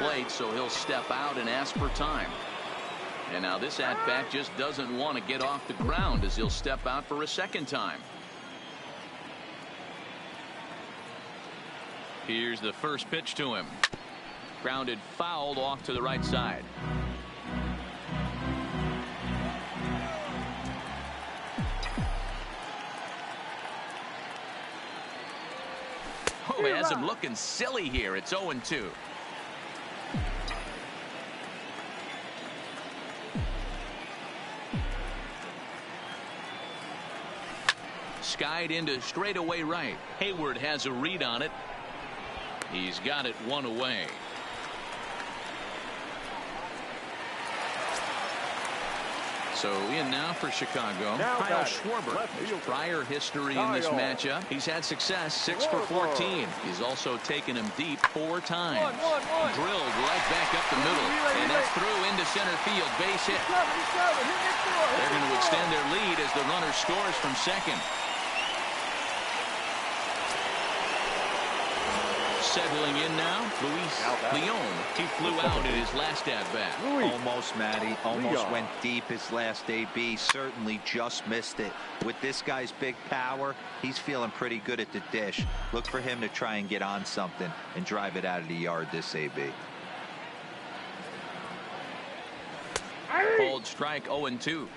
plate, so he'll step out and ask for time. And now this at-bat just doesn't want to get off the ground as he'll step out for a second time. Here's the first pitch to him. Grounded fouled off to the right side. Oh, he has him looking silly here. It's 0-2. Skied into straightaway right. Hayward has a read on it. He's got it one away. So in now for Chicago, Kyle Schwarber. There's prior history in this matchup. He's had success, 6 for 14. He's also taken him deep 4 times. Drilled right back up the middle. And that's through into center field. Base hit. They're going to extend their lead as the runner scores from second. Settling in now, Luis Leon. He flew out in his last at-bat. Almost, Matty. Almost went deep his last AB. Certainly just missed it. With this guy's big power, he's feeling pretty good at the dish. Look for him to try and get on something and drive it out of the yard this AB. Hold strike 0-2.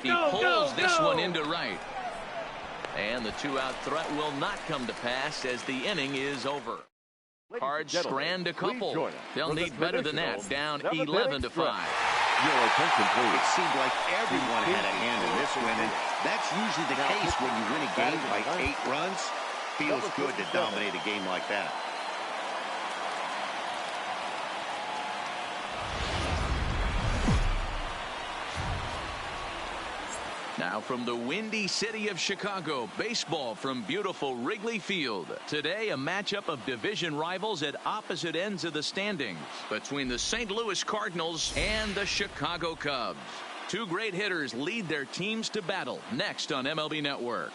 He pulls this one into right. And the 2-out threat will not come to pass as the inning is over. Cards strand a couple. They'll need better than that. Down 11-5. Your attention, please. It seemed like everyone had a hand in this win, and that's usually the case when you win a game by 8 runs. Feels good to dominate a game like that. Now from the windy city of Chicago, baseball from beautiful Wrigley Field. Today, a matchup of division rivals at opposite ends of the standings between the St. Louis Cardinals and the Chicago Cubs. 2 great hitters lead their teams to battle next on MLB Network.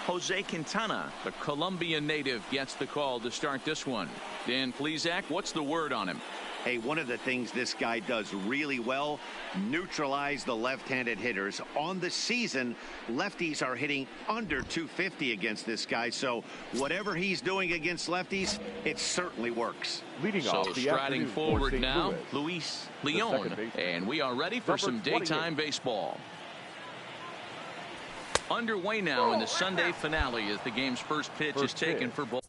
Jose Quintana, the Colombian native, gets the call to start this one. Dan Plesac, what's the word on him? Hey, one of the things this guy does really well, neutralize the left-handed hitters. On the season, lefties are hitting under 250 against this guy, so whatever he's doing against lefties, it certainly works. So striding forward now, Luis Leon, and we are ready for some daytime baseball. Underway now in the Sunday finale as the game's first pitch is taken for both.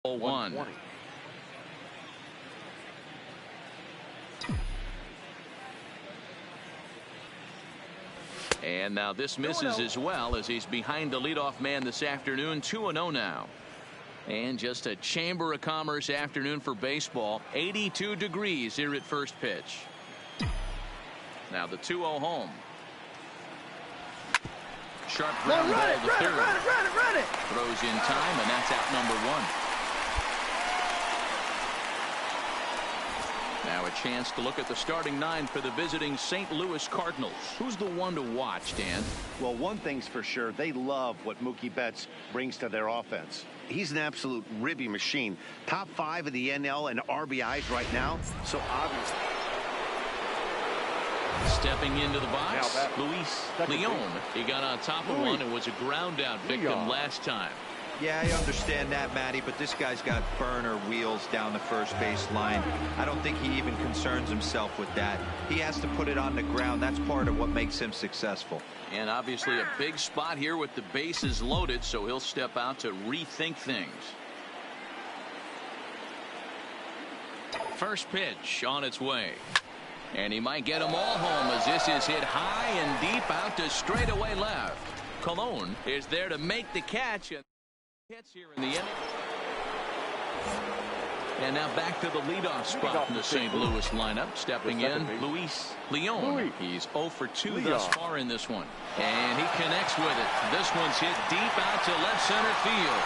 One. And now this misses as well as he's behind the leadoff man this afternoon. 2-0 now. And just a Chamber of Commerce afternoon for baseball. 82 degrees here at first pitch. Now the 2-0 home. Sharp ground ball to third. Run it. Throws in time, and that's out number 1. Now a chance to look at the starting 9 for the visiting St. Louis Cardinals. Who's the one to watch, Dan? Well, one thing's for sure. They love what Mookie Betts brings to their offense. He's an absolute ribby machine. Top 5 of the NL and RBIs right now. So obviously. Stepping into the box, Luis Leon. He got on top of one and was a ground out victim last time. Yeah, I understand that, Matty, but this guy's got burner wheels down the first base line. I don't think he even concerns himself with that. He has to put it on the ground. That's part of what makes him successful. And obviously a big spot here with the bases loaded, so he'll step out to rethink things. First pitch on its way. And he might get them all home as this is hit high and deep out to straightaway left. Colon is there to make the catch. And hits here in the inning. And now back to the leadoff spot in the St. Louis lineup. Stepping in, Luis Leon. He's 0 for 2 thus far in this one. And he connects with it. This one's hit deep out to left center field.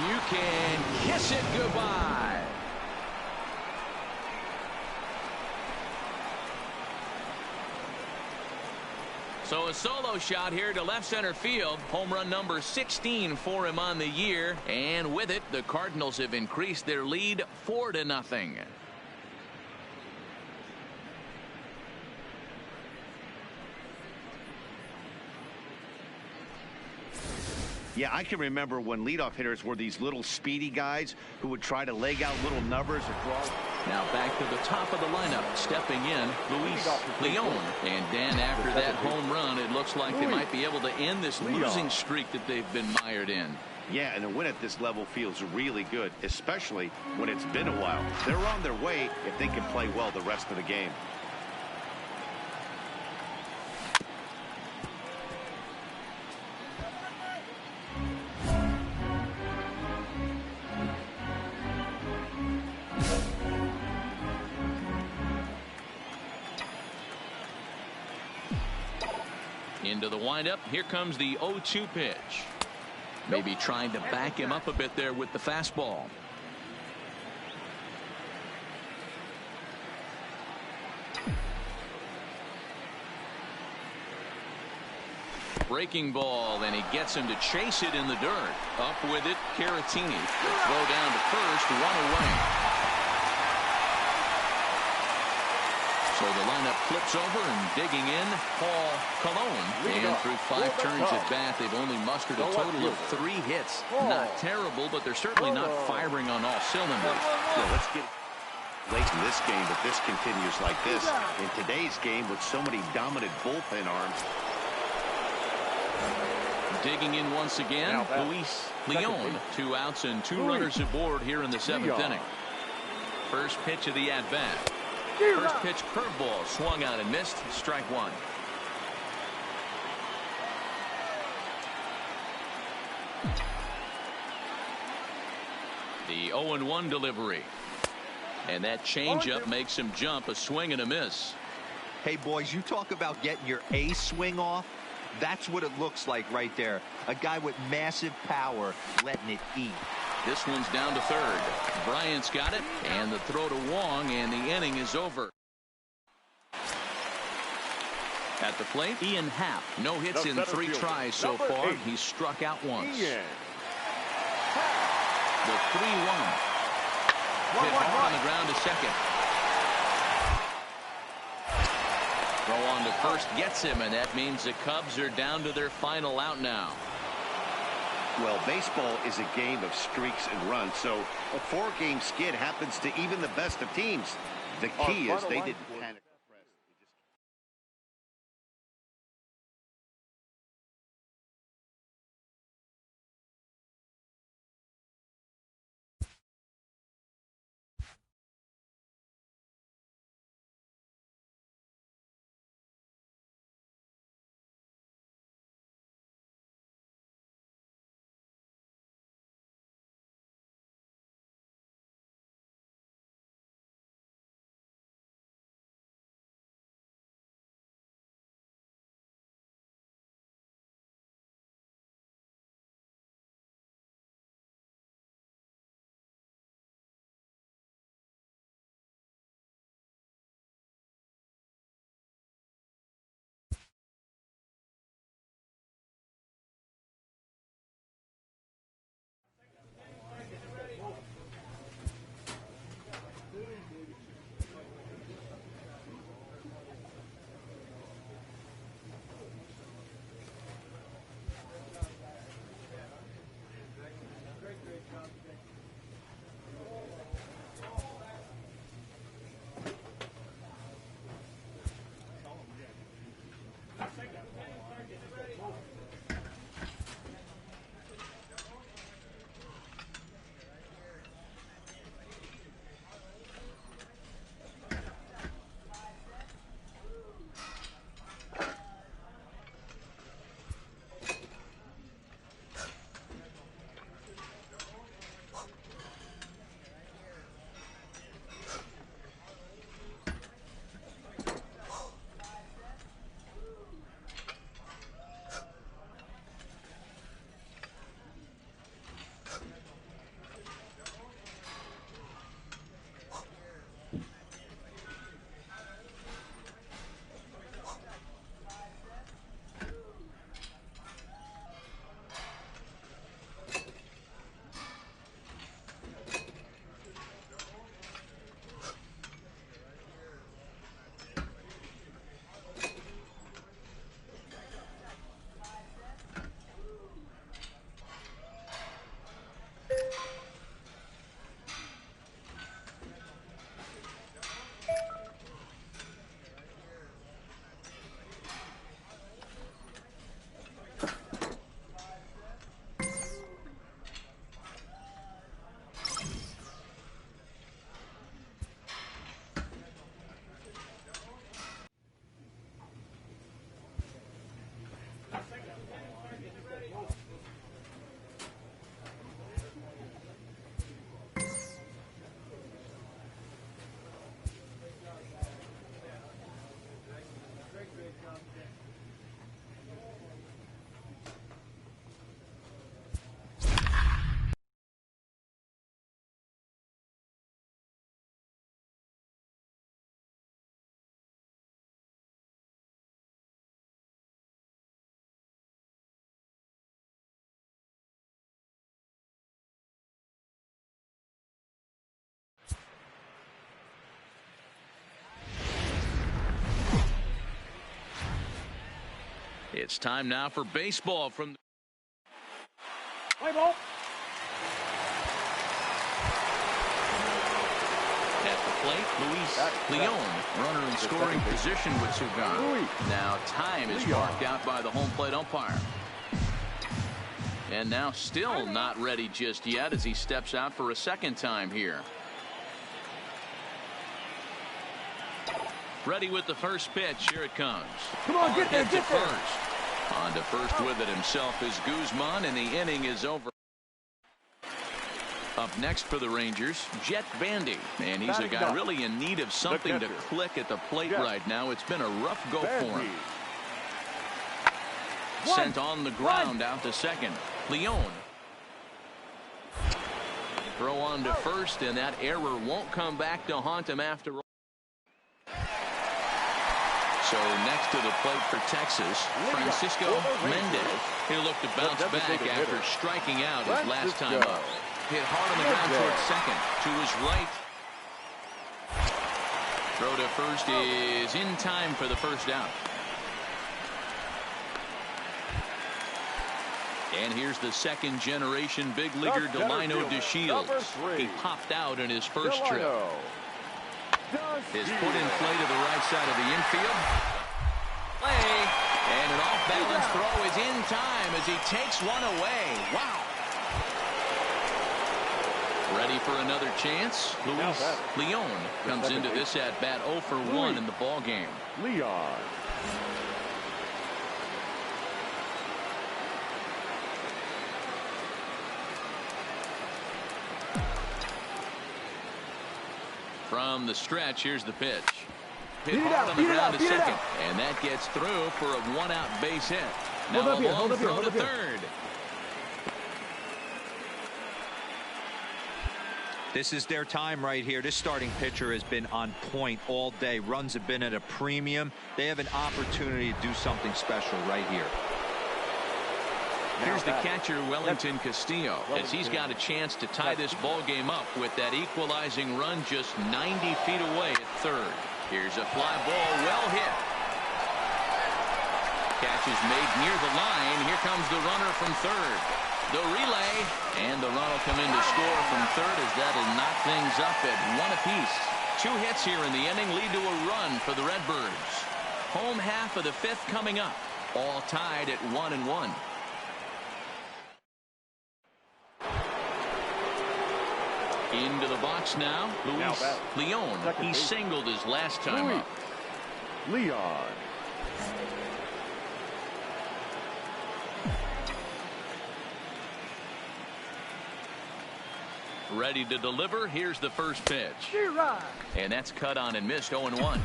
You can kiss it goodbye. So a solo shot here to left center field. Home run number 16 for him on the year. And with it, the Cardinals have increased their lead 4-0. Yeah, I can remember when leadoff hitters were these little speedy guys who would try to leg out little numbers or draw. Now back to the top of the lineup. Stepping in, Luis Leon. And Dan, after that home run, it looks like they might be able to end this losing streak that they've been mired in. Yeah, and a win at this level feels really good, especially when it's been a while. They're on their way if they can play well the rest of the game. Into the windup. Here comes the 0-2 pitch. Maybe trying to back him up a bit there with the fastball. Breaking ball, and he gets him to chase it in the dirt. Up with it, Caratini. Throw down to first, 1 away. So the lineup flips over and digging in, Paul Colon. And through 5 turns at bat, they've only mustered a total of 3 hits. Not terrible, but they're certainly not firing on all cylinders. Yeah, let's get late in this game, but this continues like this. In today's game, with so many dominant bullpen arms. Digging in once again, Luis Leon. 2 outs and 2 runners aboard here in the 7th inning. First pitch of the at-bat. First pitch curveball swung out and missed. Strike 1. The 0-1 delivery. And that changeup makes him jump. A swing and a miss. Hey, boys, you talk about getting your A swing off. That's what it looks like right there. A guy with massive power letting it eat. This one's down to third. Bryant's got it, and the throw to Wong, and the inning is over. At the plate, Ian Happ. No hits in 3 tries so far. He's struck out once. The 3-1. Hit hard on the ground to second. Throw on to first gets him, and that means the Cubs are down to their final out now. Well, baseball is a game of streaks and runs, so a 4-game skid happens to even the best of teams. The key is they didn't panic. It's time now for baseball from Play ball. at the plate. Luis Leon, runner in scoring position with Sugan. Now time is marked out by the home plate umpire. And now still not ready just yet as he steps out for a second time here. Ready with the first pitch. Here it comes. Come on, get there, Hit to get there. first. On to first with it himself is Guzman, and the inning is over. Up next for the Rangers, Jet Bandy. And he's a guy really in need of something to click at the plate right now. It's been a rough go for him. Sent on the ground out to second. Leon. Throw on to first, and that error won't come back to haunt him after all. So next to the plate for Texas, Francisco Mendez. He'll look to bounce back after striking out his last time up. Hit hard on the ground towards second. To his right. Throw to first is in time for the first out. And here's the second generation big leaguer Delino DeShields. He popped out in his first trip. Is put in play to the right side of the infield. Play. And an off-balance throw is in time as he takes one away. Wow. Ready for another chance. Luis Leon comes into this at bat 0 for 1 in the ball game. Leon. From the stretch, here's the pitch. Hit hard on the ground to second. And that gets through for a one-out base hit. Now a long throw to third. This is their time right here. This starting pitcher has been on point all day. Runs have been at a premium. They have an opportunity to do something special right here. Here's the catcher, Wellington Castillo, as he's got a chance to tie this ball game up with that equalizing run just 90 feet away at third. Here's a fly ball, well hit. Catch is made near the line. Here comes the runner from third. The relay, and the run will come in to score from third as that'll knock things up at 1 apiece. 2 hits here in the inning lead to a run for the Redbirds. Home half of the 5th coming up. All tied at 1-1. Into the box now, Luis Leon. He singled his last time up. Leon. Ready to deliver. Here's the first pitch. And that's cut on and missed 0-1.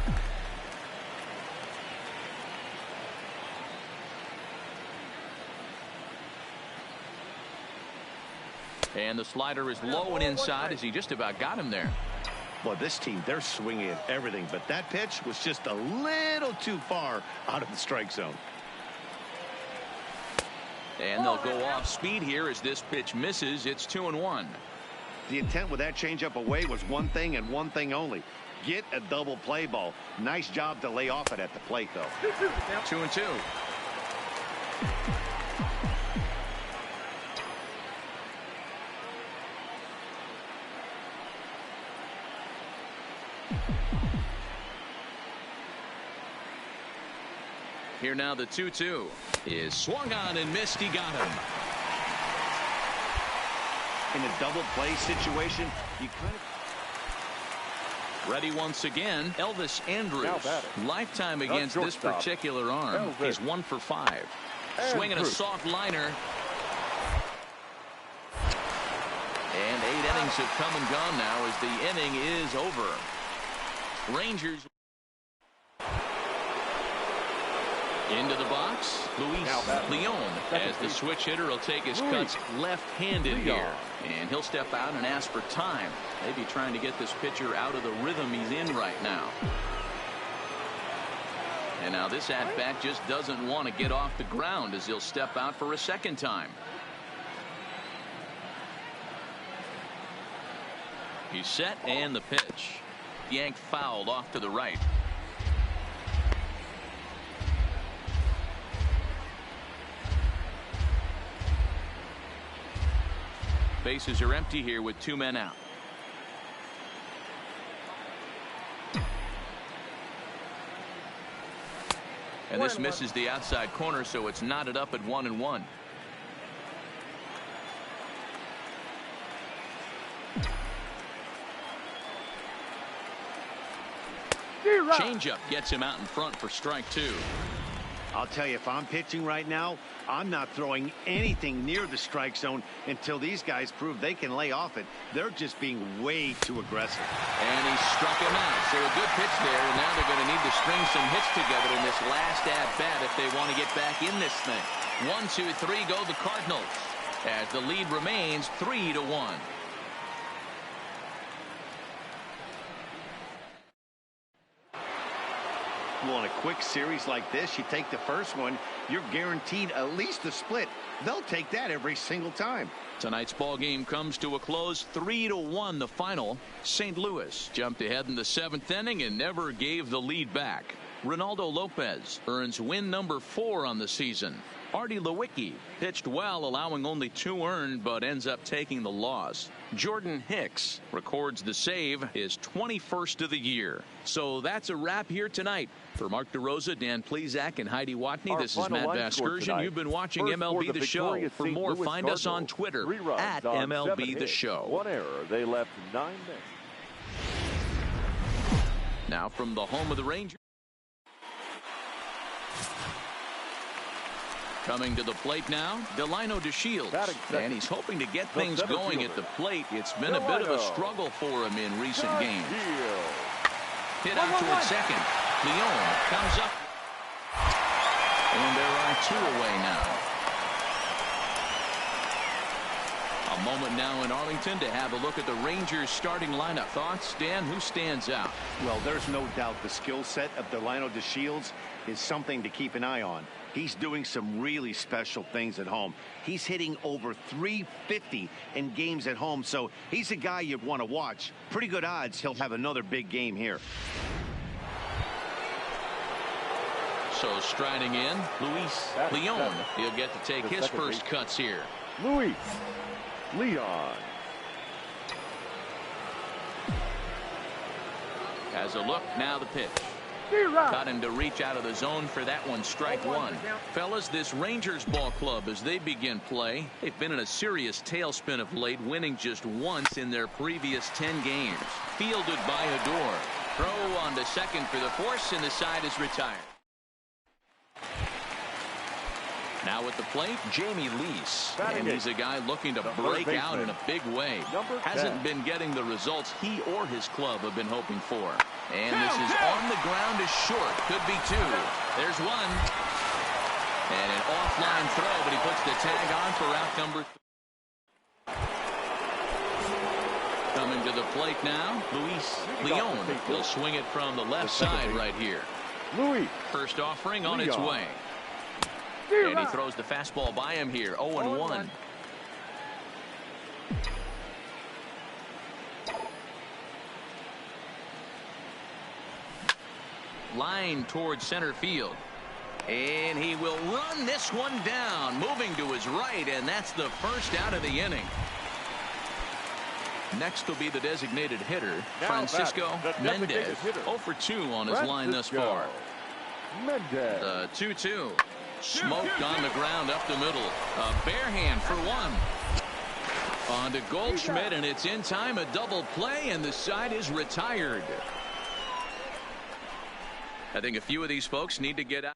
And the slider is low and inside as he just about got him there. Well, this team, they're swinging at everything, but that pitch was just a little too far out of the strike zone. And they'll go off speed here as this pitch misses. It's 2-1. The intent with that changeup away was one thing and one thing only. Get a double play ball. Nice job to lay off it at the plate, though. 2-2. Here now the 2-2 is swung on and missed. He got him. In a double play situation, you kind of... Ready once again, Elvis Andrus. Lifetime against this particular arm. He's 1 for 5. Swinging a soft liner. And 8 innings have come and gone now as the inning is over. Rangers into the box. Luis Leon as the switch hitter will take his cuts left-handed here. And he'll step out and ask for time. Maybe trying to get this pitcher out of the rhythm he's in right now. And now this at-bat just doesn't want to get off the ground as he'll step out for a second time. He's set and the pitch. Yanked fouled off to the right. Bases are empty here with 2 men out. And this misses the outside corner, so it's knotted up at 1-1. Changeup gets him out in front for strike 2. I'll tell you, if I'm pitching right now, I'm not throwing anything near the strike zone until these guys prove they can lay off it. They're just being way too aggressive. And he struck him out. So a good pitch there, and now they're going to need to string some hits together in this last at-bat if they want to get back in this thing. 1, 2, 3 go the Cardinals as the lead remains 3-1. Well, in a quick series like this, you take the first one, you're guaranteed at least a split. They'll take that every single time. Tonight's ball game comes to a close, 3-1 the final. St. Louis jumped ahead in the 7th inning and never gave the lead back. Ronaldo Lopez earns win number 4 on the season. Artie Lewicki pitched well, allowing only 2 earned, but ends up taking the loss. Jordan Hicks records the save, his 21st of the year. So that's a wrap here tonight. For Mark DeRosa, Dan Plesac, and Heidi Watney, this is Matt Vasgersian. You've been watching MLB The Show. For more, find us on Twitter at MLB The Show. 1 error. They left 9 men. Now from the home of the Rangers. Coming to the plate now, Delino DeShields, and he's hoping to get things going at the plate. It's been a bit of a struggle for him in recent games. Hit out toward second. Leon comes up, and there are 2 away now. A moment now in Arlington to have a look at the Rangers starting lineup. Thoughts, Dan? Who stands out? Well, there's no doubt the skill set of Delino DeShields is something to keep an eye on. He's doing some really special things at home. He's hitting over 350 in games at home, so he's a guy you'd want to watch. Pretty good odds he'll have another big game here. So striding in, Luis Leon. He'll get to take his first cuts here. Luis Leon. As a look, now the pitch. Got him to reach out of the zone for that one, strike 1. Fellas, this Rangers ball club, as they begin play, they've been in a serious tailspin of late, winning just once in their previous 10 games. Fielded by Odor. Throw on to second for the force, and the side is retired. Now at the plate, Jamie Lease. And he's a guy looking to break out in a big way. Hasn't been getting the results he or his club have been hoping for. And this is on the ground is short. Could be 2. There's 1. And an offline throw, but he puts the tag on for out number 3. Coming to the plate now, Luis Leon. He'll swing it from the left side right here. First offering on its way. And he throws the fastball by him here. 0-1. Line towards center field. And he will run this one down, moving to his right, and that's the first out of the inning. Next will be the designated hitter, Francisco Mendez. 0 for 2 on his line thus far. The 2-2. Smoked on the ground up the middle. A bare hand for 1. On to Goldschmidt, and it's in time. A double play, and the side is retired. I think a few of these folks need to get out.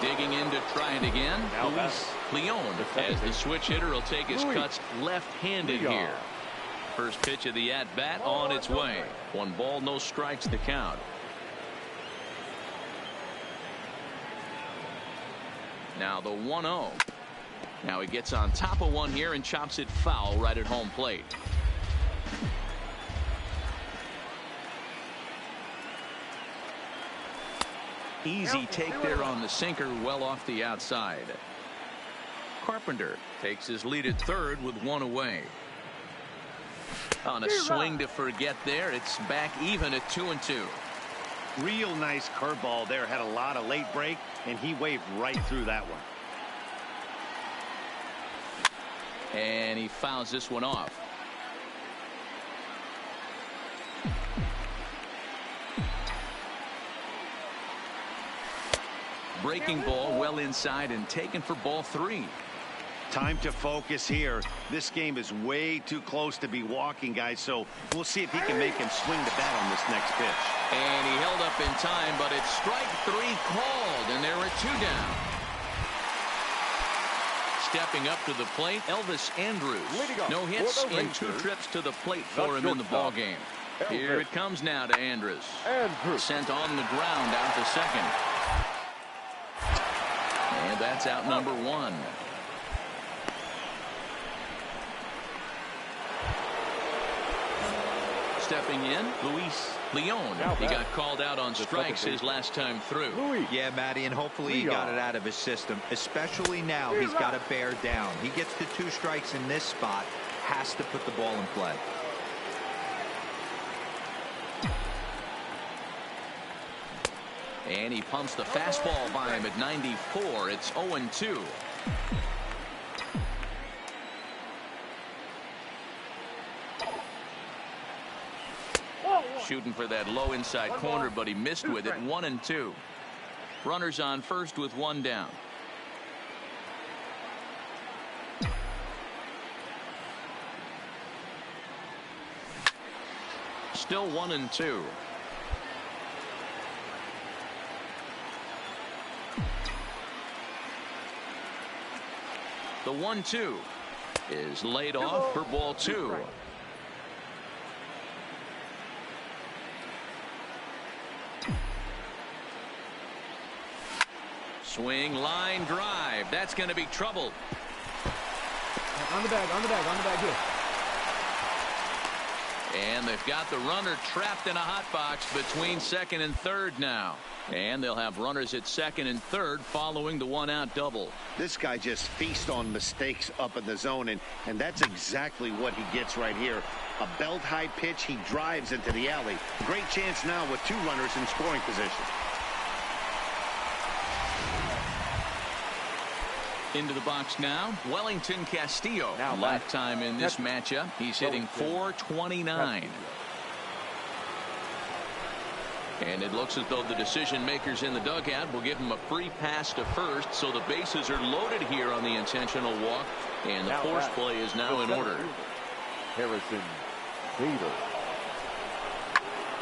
Digging in to try it again. Luis Leon, as the switch hitter will take his cuts left-handed here. First pitch of the at-bat on its way. 1 ball, no strikes the count. Now the 1-0. Now he gets on top of one here and chops it foul right at home plate. Easy take there on the sinker, well off the outside. Carpenter takes his lead at third with 1 away. On a swing to forget there, it's back even at 2-2. Real nice curveball there. Had a lot of late break, and he waved right through that one. And he fouls this one off. Breaking ball well inside and taken for ball 3. Time to focus here. This game is way too close to be walking, guys, so we'll see if he can make him swing the bat on this next pitch. And he held up in time, but it's strike 3 called, and there are 2 down. Stepping up to the plate, Elvis Andrus. No hits in 2 trips to the plate for him in the ballgame. Here it comes now to Andrus. Sent on the ground out to second. And that's out number 1. Stepping in, Luis Leon. He got called out on strikes his last time through. Yeah, Matty, and hopefully he got it out of his system. Especially now, he's got to bear down. He gets to 2 strikes in this spot, has to put the ball in play. And he pumps the fastball by him at 94. It's 0-2. Shooting for that low inside corner, but he missed with it. 1-2. Runners on first with 1 down. Still 1-2. The 1-2 is laid off for ball 2. Swing, line drive. That's going to be trouble. On the bag here. And they've got the runner trapped in a hot box between second and third now. And they'll have runners at second and third following the 1-out double. This guy just feasts on mistakes up in the zone, and that's exactly what he gets right here. A belt-high pitch, he drives into the alley. Great chance now with 2 runners in scoring position. Into the box now, Wellington Castillo. Lifetime in this matchup. He's hitting .429. And it looks as though the decision makers in the dugout will give him a free pass to first, so the bases are loaded here on the intentional walk, and the force play is now in order. Harrison Bader.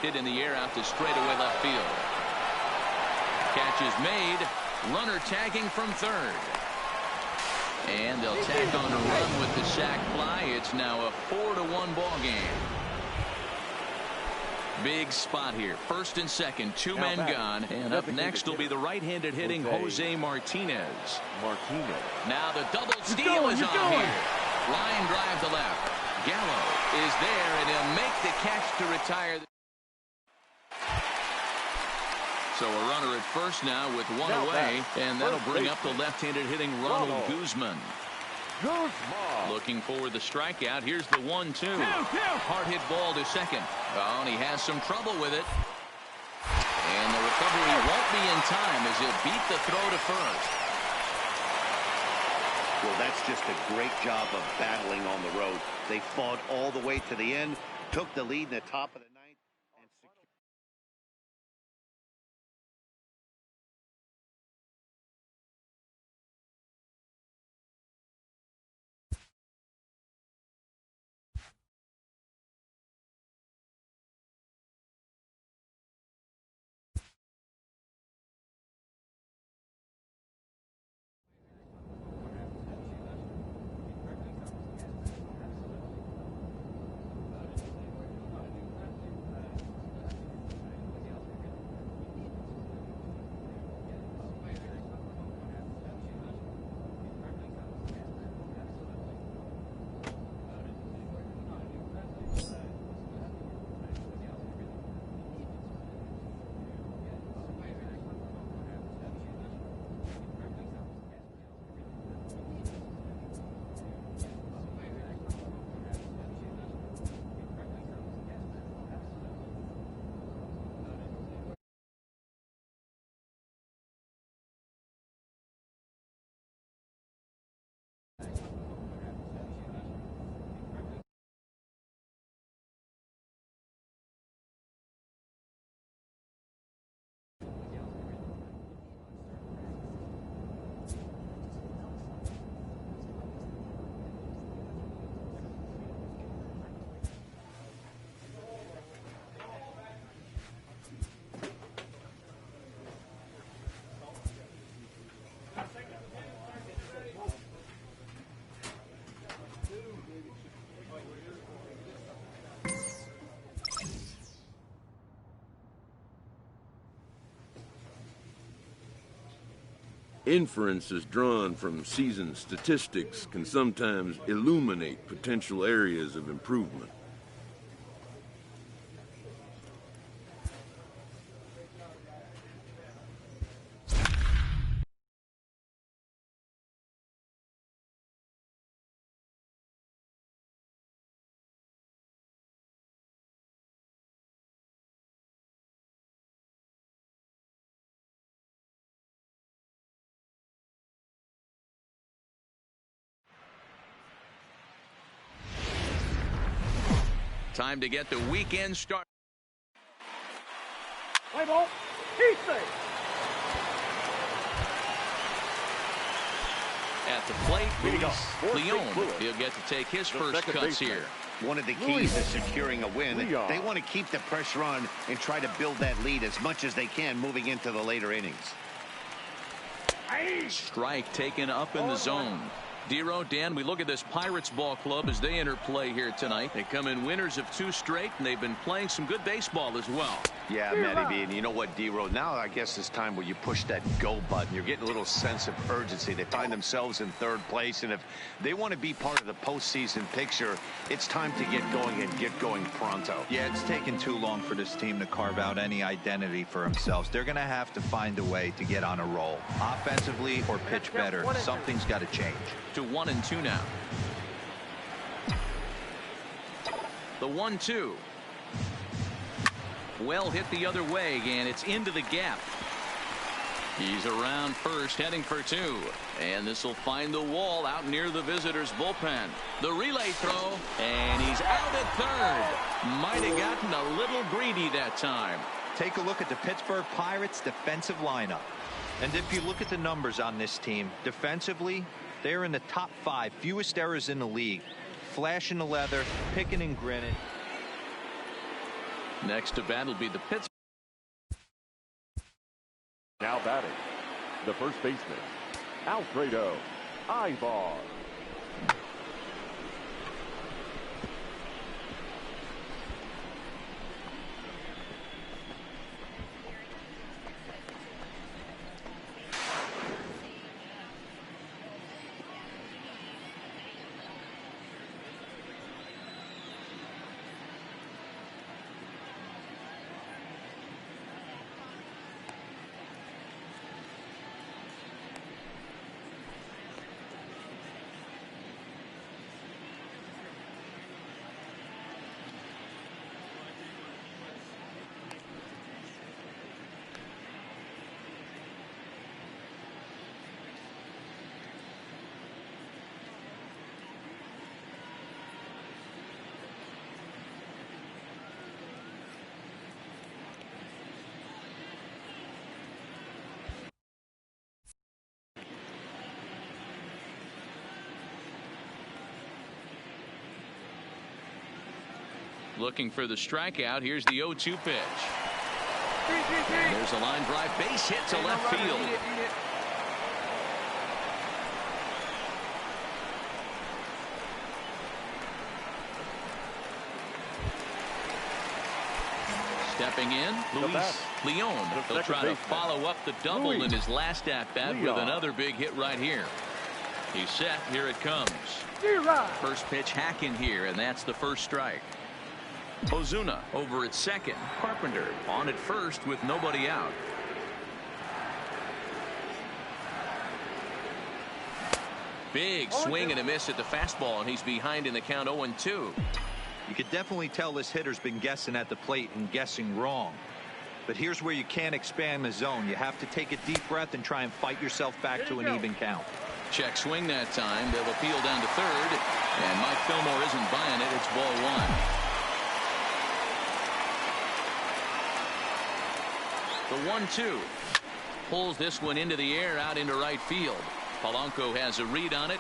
Hit in the air out to straightaway left field. Catch is made. Runner tagging from third. And they'll tack on a run with the sac fly. It's now a 4-1 ball game. Big spot here. First and second, 2 men gone. And up next will be the right-handed hitting Jose Martinez. Now the double steal is on here. Line drive to left. Gallo is there, and he'll make the catch to retire. So a runner at first now with 1 away, and that'll bring up the left-handed hitting Ronald Guzman. Looking for the strikeout. Here's the 1-2. Hard hit ball to second. Oh, and he has some trouble with it. And the recovery won't be in time as he'll beat the throw to first. Well, that's just a great job of battling on the road. They fought all the way to the end, took the lead in the top of the Inferences drawn from season statistics can sometimes illuminate potential areas of improvement. Time to get the weekend start. Play ball. He's safe. At the plate, Leon. He'll get to take his first cuts here. One of the keys to securing a win, they want to keep the pressure on and try to build that lead as much as they can moving into the later innings. Strike taken up in the zone. Dero, Dan, we look at this Pirates ball club as they enter play here tonight. They come in winners of 2 straight, and they've been playing some good baseball as well. Yeah, Matty B, and you know what, Dero, now I guess it's time where you push that go button. You're getting a little sense of urgency. They find themselves in 3rd place, and if they want to be part of the postseason picture, it's time to get going and get going pronto. Yeah, it's taken too long for this team to carve out any identity for themselves. They're going to have to find a way to get on a roll. Offensively or pitch better, something's got to change. To 1-2 now. The 1-2. Well hit the other way, and it's into the gap. He's around first, heading for 2. And this will find the wall out near the visitors' bullpen. The relay throw, and he's out at 3rd. Might have gotten a little greedy that time. Take a look at the Pittsburgh Pirates defensive lineup. And if you look at the numbers on this team, defensively, they're in the top 5, fewest errors in the league. Flashing the leather, picking and grinning. Next to bat will be the Pittsburgh. Now batting, the first baseman, Alfredo Ibar. Looking for the strikeout. Here's the 0-2 pitch. And there's a line drive base hit to left field. Stepping in, Luis Leon. He'll try to follow up the double in his last at-bat with another big hit right here. He's set. Here it comes. First pitch hack in here, and that's the first strike. Ozuna over at second. Carpenter on at first with nobody out. Big swing and a miss at the fastball, and he's behind in the count 0-2. You could definitely tell this hitter's been guessing at the plate and guessing wrong. But here's where you can't expand the zone. You have to take a deep breath and try and fight yourself back to an even count. Check swing that time. They'll appeal down to 3rd, and Mike Fillmore isn't buying it. It's ball 1. The 1-2 pulls this one into the air out into right field. Polanco has a read on it.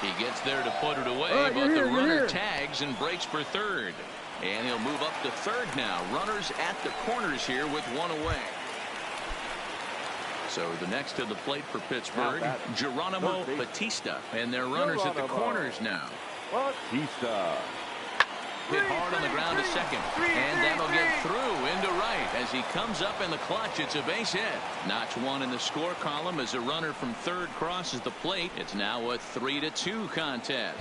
He gets there to put it away, but the runner tags and breaks for 3rd. And he'll move up to 3rd now. Runners at the corners here with 1 away. So the next to the plate for Pittsburgh, Geronimo Batista. And they're runners at the corners now. Batista. Hit hard on the ground to second. And that'll get through into right as as he comes up in the clutch. It's a base hit. Notch one in the score column as a runner from third crosses the plate. It's now a 3-2 contest.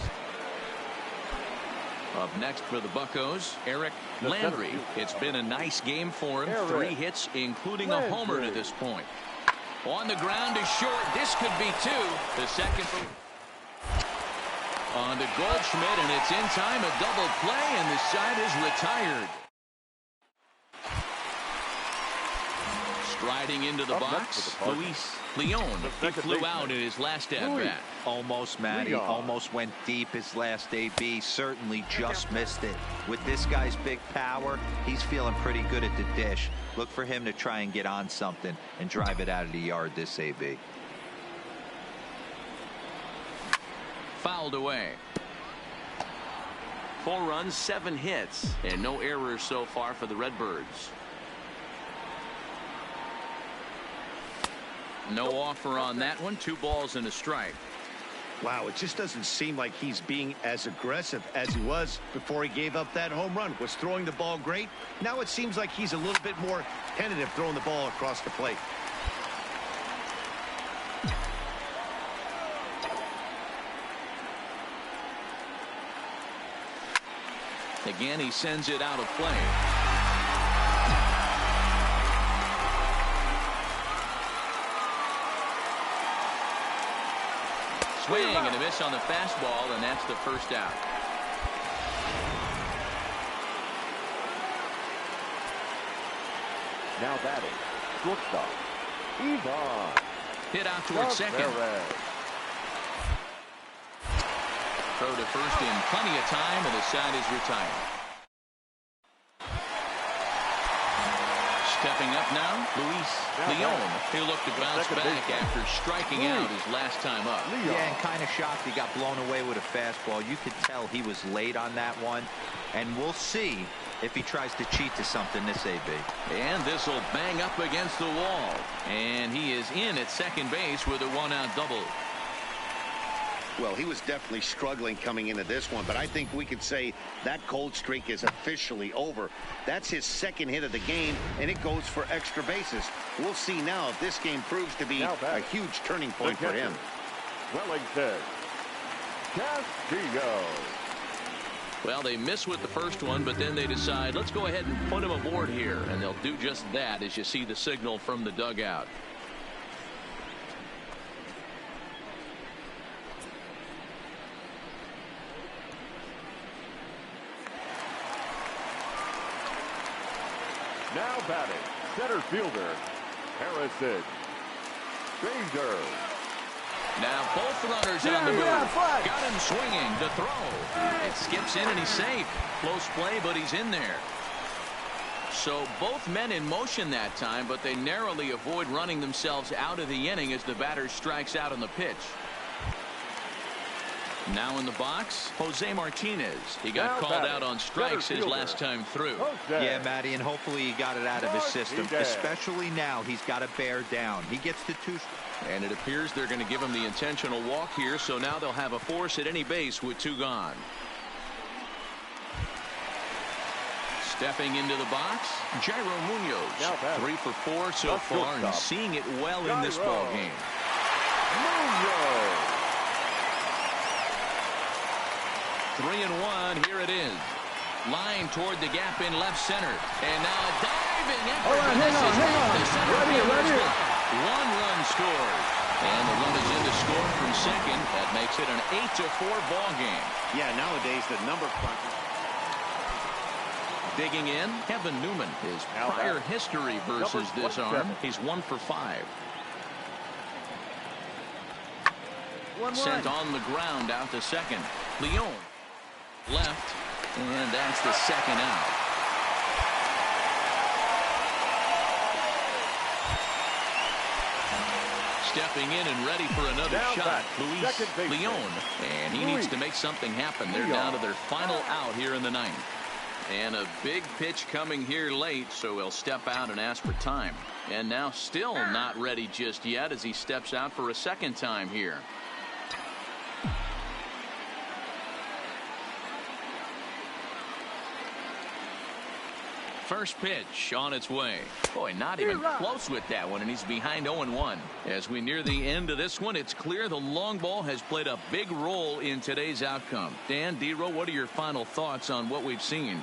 Up next for the Buccos, Eric Landry. It's been a nice game for him. 3 hits, including a homer to this point. On the ground is short. This could be 2. The second on to Goldschmidt, and it's in time. A double play, and the side is retired. Striding into the box, Luis Leon. He flew out in his last at-bat. Almost, Matty. Almost went deep his last AB. Certainly just missed it. With this guy's big power, he's feeling pretty good at the dish. Look for him to try and get on something and drive it out of the yard this AB. Fouled away. 4 runs, 7 hits, and no errors so far for the Redbirds. No offer on that one. 2 balls and a strike. Wow, it just doesn't seem like he's being as aggressive as he was before he gave up that home run. Was throwing the ball great. Now it seems like he's a little bit more tentative throwing the ball across the plate. Again, he sends it out of play. Swing and a miss on the fastball, and that's the first out. Now batting, shortstop, Ivan. Hit out towards second. Throw to first in plenty of time, and the side is retired. Stepping up now, Luis Leon. He'll look to bounce back after striking out his last time up. Yeah, and kind of shocked he got blown away with a fastball. You could tell he was late on that one. And we'll see if he tries to cheat to something this AB. And this will bang up against the wall. And he is in at second base with a 1-out double. Well, he was definitely struggling coming into this one, but I think we could say that cold streak is officially over. That's his second hit of the game, and it goes for extra bases. We'll see now if this game proves to be a huge turning point for him. Wellington Castillo. Well, they miss with the first one, but then they decide, let's go ahead and put him aboard here, and they'll do just that as you see the signal from the dugout. Now batting, center fielder, Harrison Bader. Now both runners on the move. Got him swinging to throw. It skips in and he's safe. Close play, but he's in there. So both men in motion that time, but they narrowly avoid running themselves out of the inning as the batter strikes out on the pitch. Now in the box, Jose Martinez. He got called out on strikes his last time through. Yeah, Matty, and hopefully he got it out of his system. Especially now, he's got to bear down. He gets to 2. And it appears they're going to give him the intentional walk here, so now they'll have a force at any base with 2 gone. Stepping into the box, Jairo Munoz. 3 for 4 so far, and seeing it well in this ball game. Munoz. 3-1, here it is. Line toward the gap in left center. And now diving effort. Hang on. Right here. 1 run scores. And the run is in to score from second. That makes it an 8-4 ball game. Yeah, nowadays the number crunch. Digging in, Kevin Newman. His prior history versus this arm. He's 1 for 5. Sent on the ground out to second. Leon left, and that's the second out. Stepping in and ready for another shot, Luis Leon. And he needs to make something happen. They're down to their final out here in the 9th. And a big pitch coming here late, so he'll step out and ask for time. And now still not ready just yet as he steps out for a second time here. First pitch on its way. Boy, not even close with that one, and he's behind 0-1. As we near the end of this one, it's clear the long ball has played a big role in today's outcome. Dan, D-Row, what are your final thoughts on what we've seen?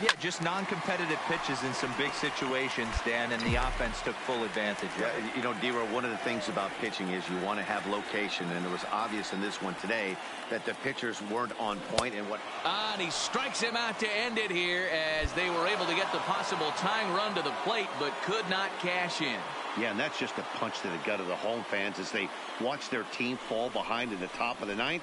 Yeah, just non-competitive pitches in some big situations, Dan, and the offense took full advantage. Yeah, you know, D-Row, one of the things about pitching is you want to have location, and it was obvious in this one today that the pitchers weren't on point. And and he strikes him out to end it here as they were able to get the possible tying run to the plate, but could not cash in. Yeah, and that's just a punch to the gut of the home fans as they watch their team fall behind in the top of the ninth.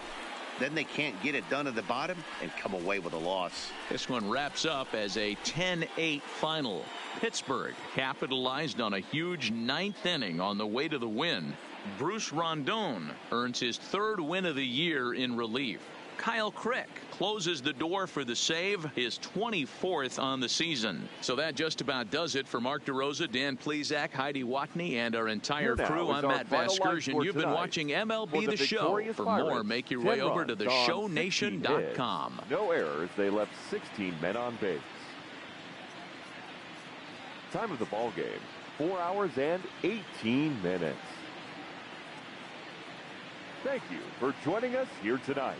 Then they can't get it done at the bottom and come away with a loss. This one wraps up as a 10-8 final. Pittsburgh capitalized on a huge ninth inning on the way to the win. Bruce Rondon earns his third win of the year in relief. Kyle Crick closes the door for the save, his 24th on the season. So that just about does it for Mark DeRosa, Dan Plesac, Heidi Watney, and our entire crew. I'm Matt Vasgersian. You've been watching MLB The Show. For more, make your way over to theshownation.com. No errors. They left 16 men on base. Time of the ball game, 4 hours and 18 minutes. Thank you for joining us here tonight.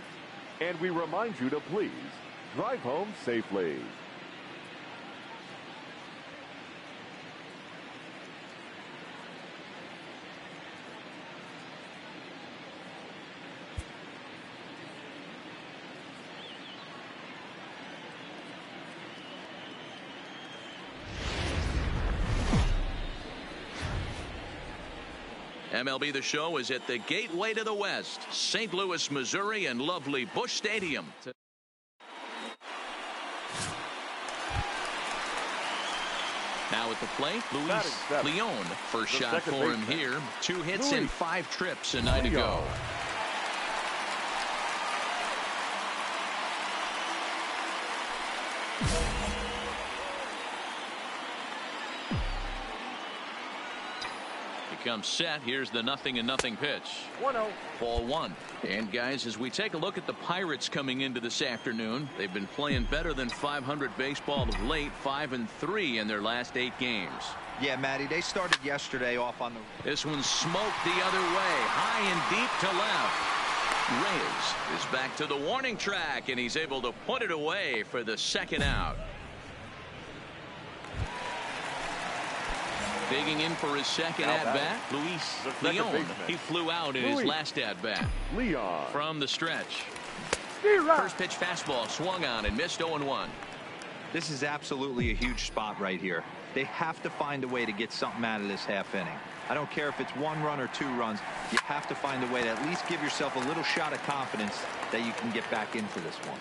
And we remind you to please drive home safely. MLB The Show is at the gateway to the West, St. Louis, Missouri, and lovely Busch Stadium. Now at the plate, Luis Leon. First shot for him here. 2 hits in 5 trips a night ago. Comes set. Here's the 0-0 pitch. 1-0. Ball 1. And guys, as we take a look at the Pirates coming into this afternoon, they've been playing better than 500 baseball of late, 5-3 in their last 8 games. Yeah, Matty, they started yesterday off on the... This one smoked the other way, high and deep to left. Reyes is back to the warning track, and he's able to put it away for the second out. Digging in for his second at-bat, Luis Leon. He flew out in his last at-bat. Leon. From the stretch. First pitch fastball swung on and missed 0-1. This is absolutely a huge spot right here. They have to find a way to get something out of this half inning. I don't care if it's 1 run or 2 runs. You have to find a way to at least give yourself a little shot of confidence that you can get back into this one.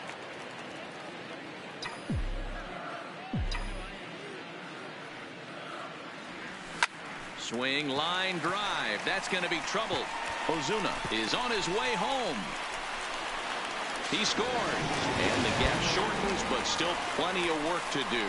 Swing, line, drive. That's going to be trouble. Ozuna is on his way home. He scores. And the gap shortens, but still plenty of work to do.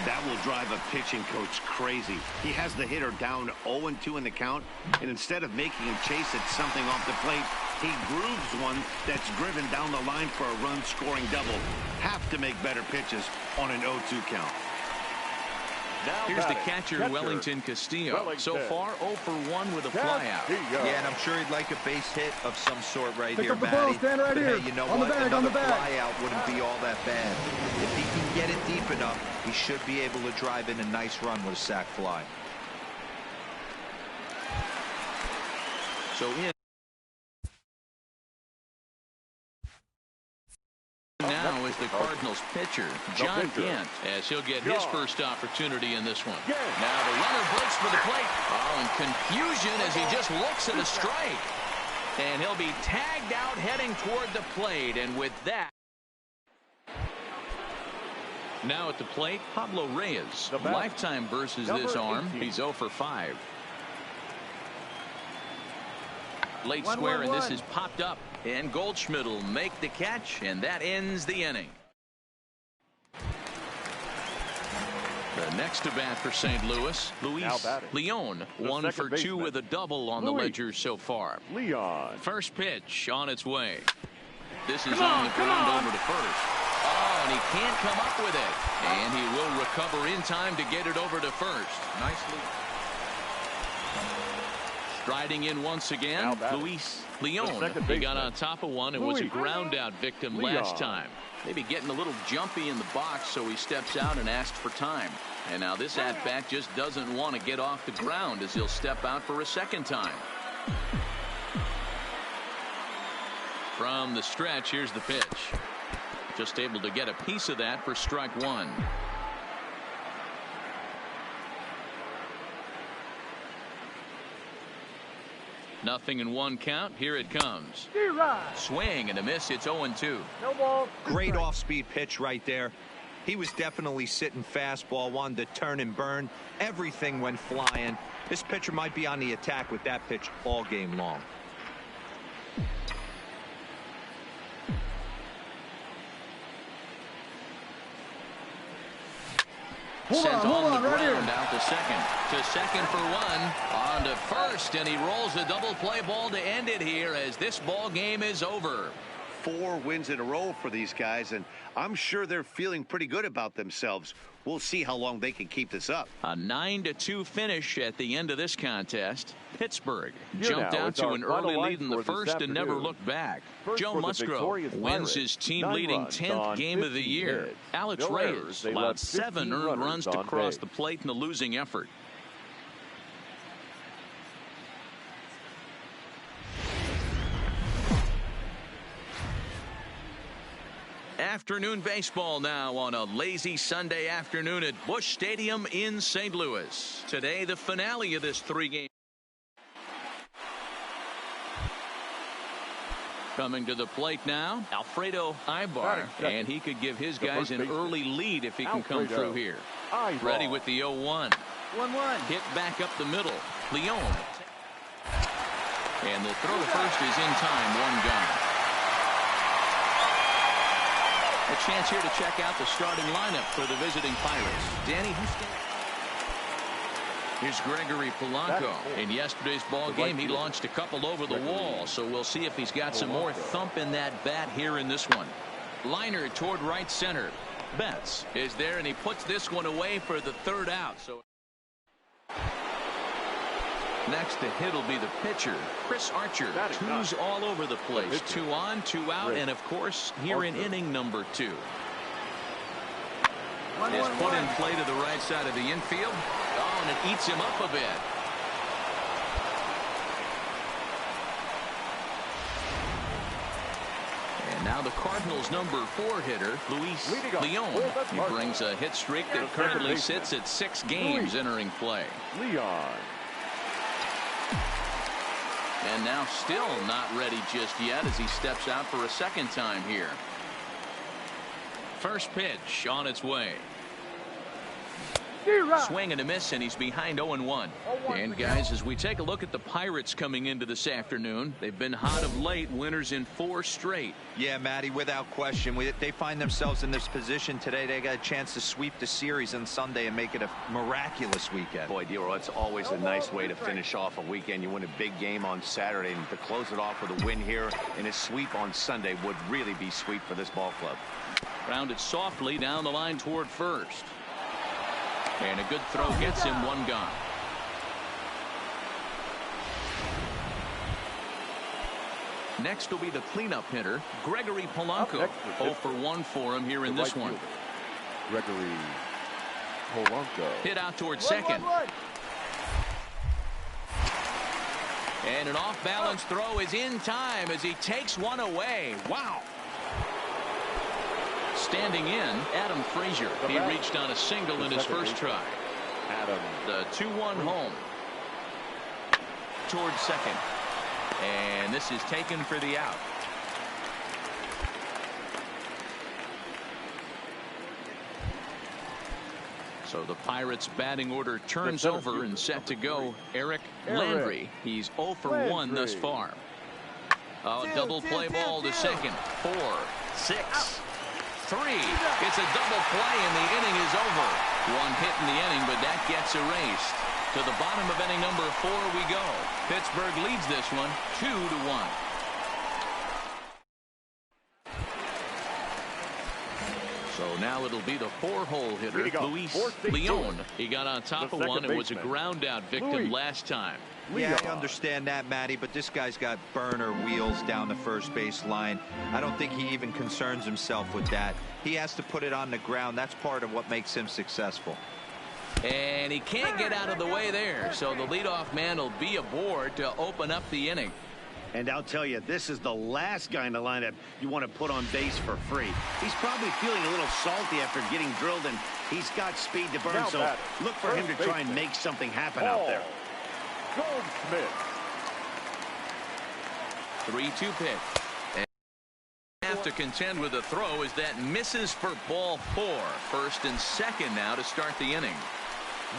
That will drive a pitching coach crazy. He has the hitter down 0-2 in the count, and instead of making him chase at something off the plate, he grooves one that's driven down the line for a run-scoring double. Have to make better pitches on an 0-2 count. Here's the catcher, Wellington Castillo. So far, 0 for 1 with a flyout. Yeah, and I'm sure he'd like a base hit of some sort right here, Pick up the ball, Matty. stand right here. Hey, you know On the what? bag, on the Another bag. flyout wouldn't be all that bad. If he can get it deep enough, he should be able to drive in a nice run with a sac fly. So in now is the Cardinals pitcher, John Gant, as he'll get his first opportunity in this one. Now the runner breaks for the plate. Oh, and confusion as he just looks at a strike. And he'll be tagged out heading toward the plate. And with that, now at the plate, Pablo Reyes. Lifetime versus this arm. He's 0 for 5. Late square, and this is popped up. And Goldschmidt will make the catch, and that ends the inning. The next to bat for St. Louis, Luis Leon, 1 for 2 with a double on the ledger so far. Leon. First pitch on its way. This is on the ground over to first. Oh, and he can't come up with it. And he will recover in time to get it over to first. Nicely. Striding in once again, Luis Leon. He got on top of one and was a ground out victim last time. Maybe getting a little jumpy in the box, so he steps out and asks for time. And now this at-bat just doesn't want to get off the ground as he'll step out for a second time. From the stretch, here's the pitch. Just able to get a piece of that for strike one. Nothing in one count. Here it comes. Swing and a miss. It's 0-2. No ball. Great off-speed pitch right there. He was definitely sitting fastball, wanted to turn and burn. Everything went flying. This pitcher might be on the attack with that pitch all game long. Sent on the ground out to second. To second for one. On to first, and he rolls a double play ball to end it here as this ball game is over. 4 wins in a row for these guys, and I'm sure they're feeling pretty good about themselves. We'll see how long they can keep this up. A 9-2 finish at the end of this contest. Pittsburgh jumped out to an early lead in the first and never looked back. Joe Musgrove wins his team-leading 10th game of the year. Alex Reyes allowed 7 earned runs to cross the plate in the losing effort. Afternoon baseball now on a lazy Sunday afternoon at Busch Stadium in St. Louis. Today, the finale of this 3-game. Coming to the plate now, Alfredo Ibar, and he could give his guys an early lead if he can come through here. Ready with the 0-1. 1-1. Hit back up the middle. Leon. And the throw to first is in time. 1 gone. A chance here to check out the starting lineup for the visiting Pirates. Danny, here's Gregory Polanco. In yesterday's ball game, he launched a couple over the wall, so we'll see if he's got some more thump in that bat here in this one. Liner toward right center. Betts is there, and he puts this one away for the 3rd out. So next to hit will be the pitcher, Chris Archer. 2s all over the place. 2 on, 2 out, and of course here in inning number 2. Is put in play to the right side of the infield. Oh, and it eats him up a bit. And now the Cardinals' number 4 hitter, Luis Leon. He brings a hit streak that currently sits at 6 games entering play. Leon. And now still not ready just yet as he steps out for a second time here. First pitch on its way. Swing and a miss, and he's behind 0-1. And guys, as we take a look at the Pirates coming into this afternoon, they've been hot of late, winners in 4 straight. Yeah, Matty, without question. They find themselves in this position today. They got a chance to sweep the series on Sunday and make it a miraculous weekend. Boy, Dero, it's always a nice way to finish off a weekend. You win a big game on Saturday, and to close it off with a win here and a sweep on Sunday would really be sweet for this ball club. Grounded softly down the line toward first. And a good throw gets him 1 gone. Next will be the cleanup hitter, Gregory Polanco. 0 for 1 for him here in this one. Gregory Polanco. Hit out towards second. And an off-balance throw is in time as he takes one away. Wow. Standing in, Adam Frazier. He reached on a single in his first try. The 2-1 home. Towards second. And this is taken for the out. So the Pirates batting order turns over and set to go. Eric Landry. He's 0 for 1 thus far. Oh, double play ball to second. 4, 6, 3. It's a double play and the inning is over. 1 hit in the inning, but that gets erased. To the bottom of inning number 4 we go. Pittsburgh leads this one 2-1. So now it'll be the 4-hole hitter, Luis Leon. He got on top of one and was a ground out victim last time. Yeah, I understand that, Matty, but this guy's got burner wheels down the first base line. I don't think he even concerns himself with that. He has to put it on the ground. That's part of what makes him successful. And he can't get out of the way there, so the leadoff man will be aboard to open up the inning. And I'll tell you, this is the last guy in the lineup you want to put on base for free. He's probably feeling a little salty after getting drilled, and he's got speed to burn, so look for him to try and make something happen out there. Goldschmidt. 3-2 pitch. And have to contend with a throw as that misses for ball 4. First and second now to start the inning.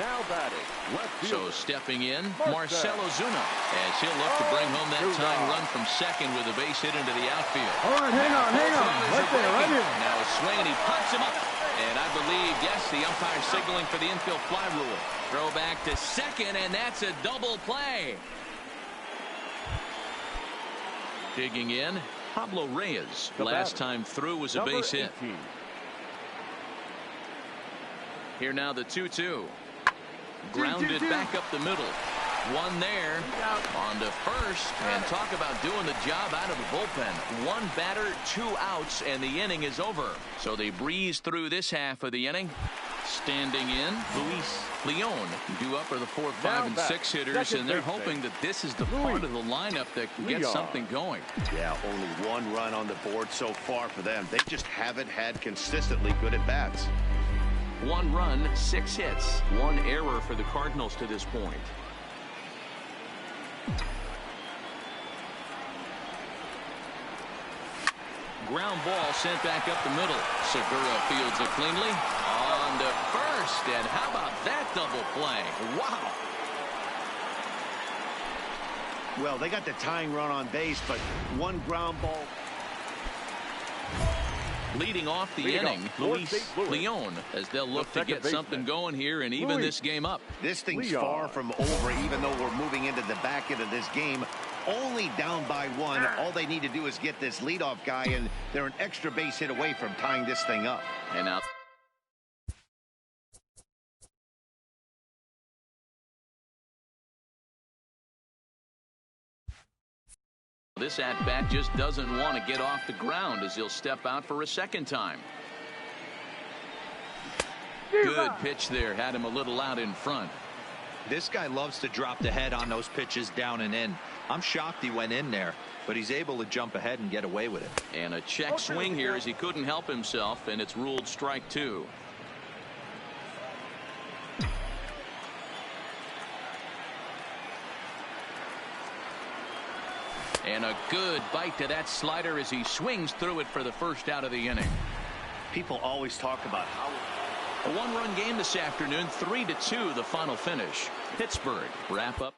Now batting, left fielder. So stepping in, Marcell Ozuna, as he'll look to bring home that tying run from second with a base hit into the outfield. All right, hang on. Right there, right here. Now a swing, and he pops him up. And I believe, yes, the umpire signaling for the infield fly rule. Throw back to second, and that's a double play. Digging in, Pablo Reyes. Last time through was a base hit. Here now the 2-2. Grounded back up the middle. One there. On to first. And talk about doing the job out of the bullpen. One batter, 2 outs, and the inning is over. So they breeze through this half of the inning. Standing in, Luis Leon. Due up are the 4, 5, and 6 hitters, and they're hoping that this is the part of the lineup that can get something going. Yeah, only 1 run on the board so far for them. They just haven't had consistently good at-bats. 1 run, 6 hits. 1 error for the Cardinals to this point. Ground ball sent back up the middle. Segura fields it cleanly. On to first. And how about that double play? Wow. Well, they got the tying run on base, but 1 ground ball. Leading off the inning, Luis Leon, as they'll look to get something going here and even this game up. This thing's far from over, even though we're moving into the back end of this game. Only down by 1. All they need to do is get this leadoff guy, and they're an extra base hit away from tying this thing up. And now this at-bat just doesn't want to get off the ground as he'll step out for a second time. Good pitch there. Had him a little out in front. This guy loves to drop the head on those pitches down and in. I'm shocked he went in there, but he's able to jump ahead and get away with it. And a check swing here as he couldn't help himself, and it's ruled strike 2. And a good bite to that slider as he swings through it for the first out of the inning. People always talk about how a 1-run game this afternoon, 3-2 the final finish. Pittsburgh wrap up.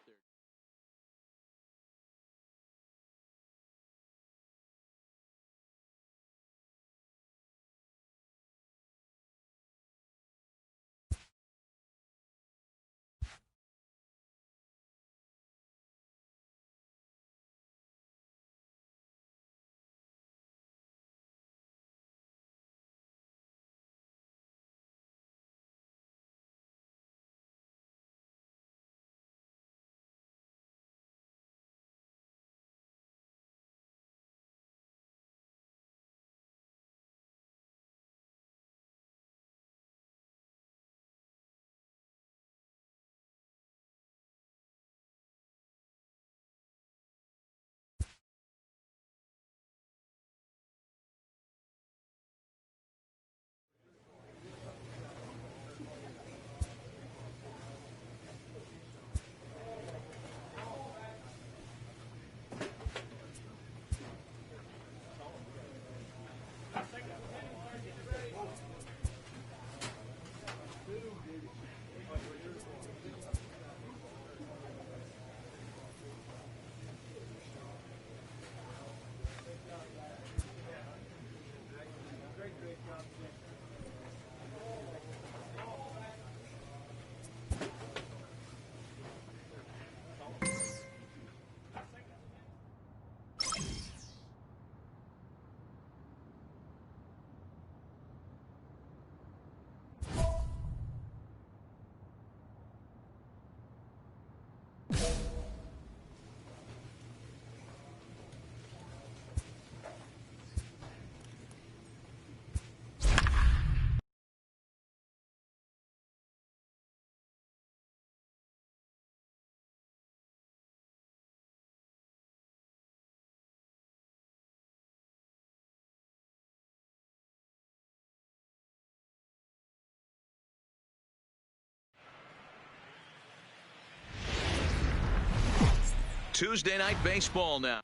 Tuesday night baseball now.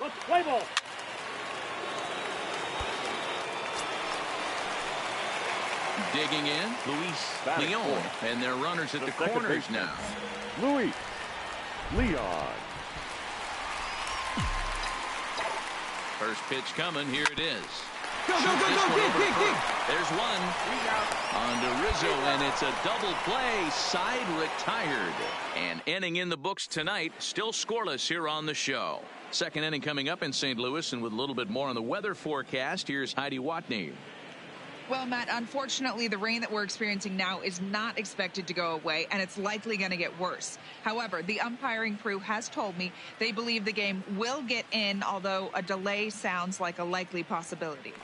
Let's play ball. Digging in, Luis Leon, and their runners at the corners now. Luis Leon. First pitch coming. Here it is. Go, dig. There's one. On to Rizzo, and it's a double play. Side retired. An inning in the books tonight. Still scoreless here on the show. Second inning coming up in St. Louis, and with a little bit more on the weather forecast, here's Heidi Watney. Well, Matt, unfortunately, the rain that we're experiencing now is not expected to go away, and it's likely going to get worse. However, the umpiring crew has told me they believe the game will get in, although a delay sounds like a likely possibility.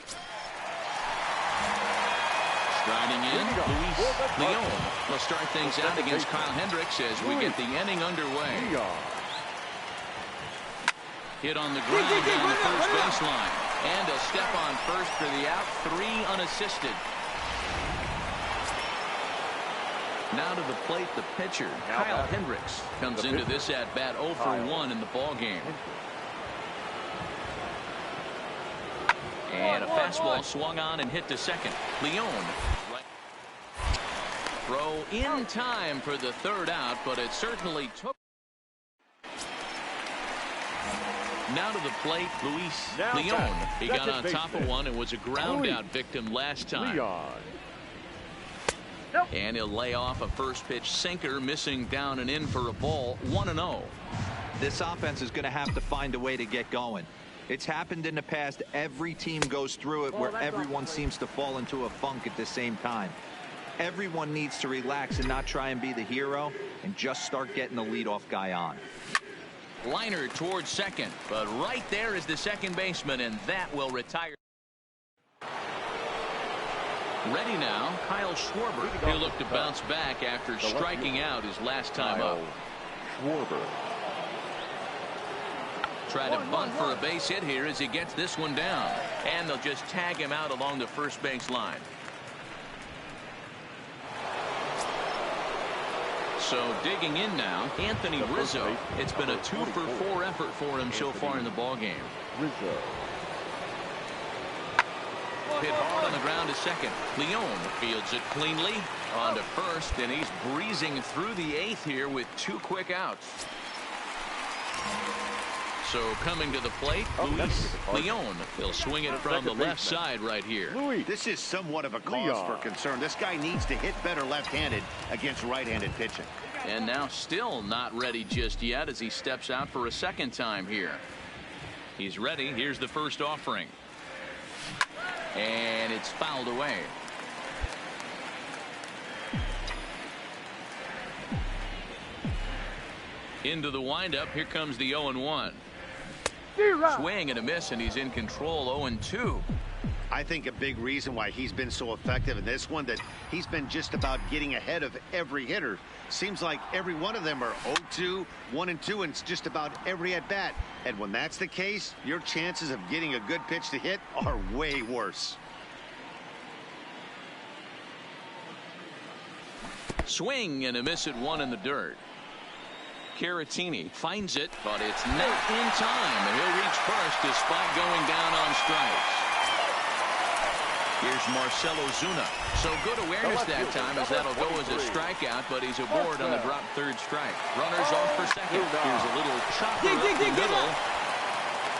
Striding in, Luis Leon will start things out against Kyle Hendricks as we get the inning underway. Hit on the ground down the first baseline. And a step on first for the out. 3 unassisted. Now to the plate, the pitcher, Kyle Hendricks, comes into this at-bat 0 for 1 in the ballgame. And a fastball swung on and hit to second. Leon. Right. Throw in time for the third out, but it certainly took. Now to the plate, Luis Leon. He got on top of one and was a ground-out victim last time. And he'll lay off a first-pitch sinker, missing down and in for a ball. 1-0. This offense is going to have to find a way to get going. It's happened in the past. Every team goes through it where everyone seems to fall into a funk at the same time. Everyone needs to relax and not try and be the hero and just start getting the leadoff guy on. Liner towards second, but right there is the second baseman, and that will retire. Ready now, Kyle Schwarber. He'll look to bounce back after striking out his last time up. Schwarber. Try to bunt for a base hit here as he gets this one down, and they'll just tag him out along the first base line. So digging in now, Anthony Rizzo. It's been a 2 for 4 effort for him so far in the ballgame. Rizzo. Hit hard on the ground to second. Leon fields it cleanly on to first, and he's breezing through the 8th here with 2 quick outs. So coming to the plate, Luis Leon. He'll swing it from the left side right here. This is somewhat of a cause for concern. This guy needs to hit better left-handed against right-handed pitching. And now still not ready just yet as he steps out for a second time here. He's ready. Here's the first offering. And it's fouled away. Into the windup. Here comes the 0-1. Swing and a miss, and he's in control. 0-2. I think a big reason why he's been so effective in this one, that he's been just about getting ahead of every hitter. Seems like every one of them are 0-2, 1-2, and it's just about every at bat. And when that's the case, your chances of getting a good pitch to hit are way worse. Swing and a miss at 1 in the dirt. Caratini finds it, but it's not in time, and he'll reach first despite going down on strikes. Here's Marcell Ozuna. So good awareness that time, as that'll go as a strikeout, but he's aboard on the drop third strike. Runners off for second. Here's a little chopper up the middle.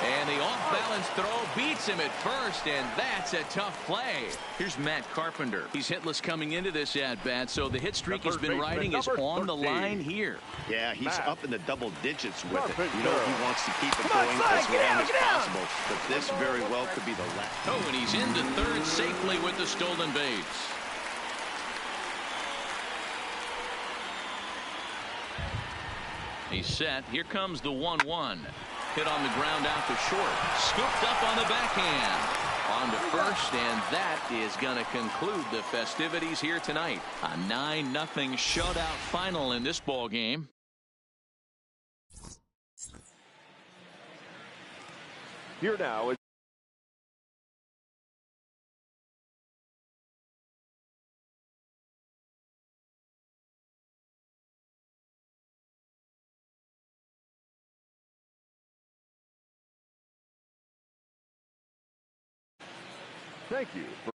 And the off-balance throw beats him at first, and that's a tough play. Here's Matt Carpenter. He's hitless coming into this at-bat, so the hit streak he's been riding is on the line here. Yeah, he's up in the double digits with it. You know, he wants to keep it going as long as possible, but this very well could be the last. Oh, and he's into third safely with the stolen base. He's set. Here comes the 1-1. Hit on the ground out to short. Scooped up on the backhand. On to first, and that is going to conclude the festivities here tonight. A 9-0 shutout final in this ball game. Here now is Thank you for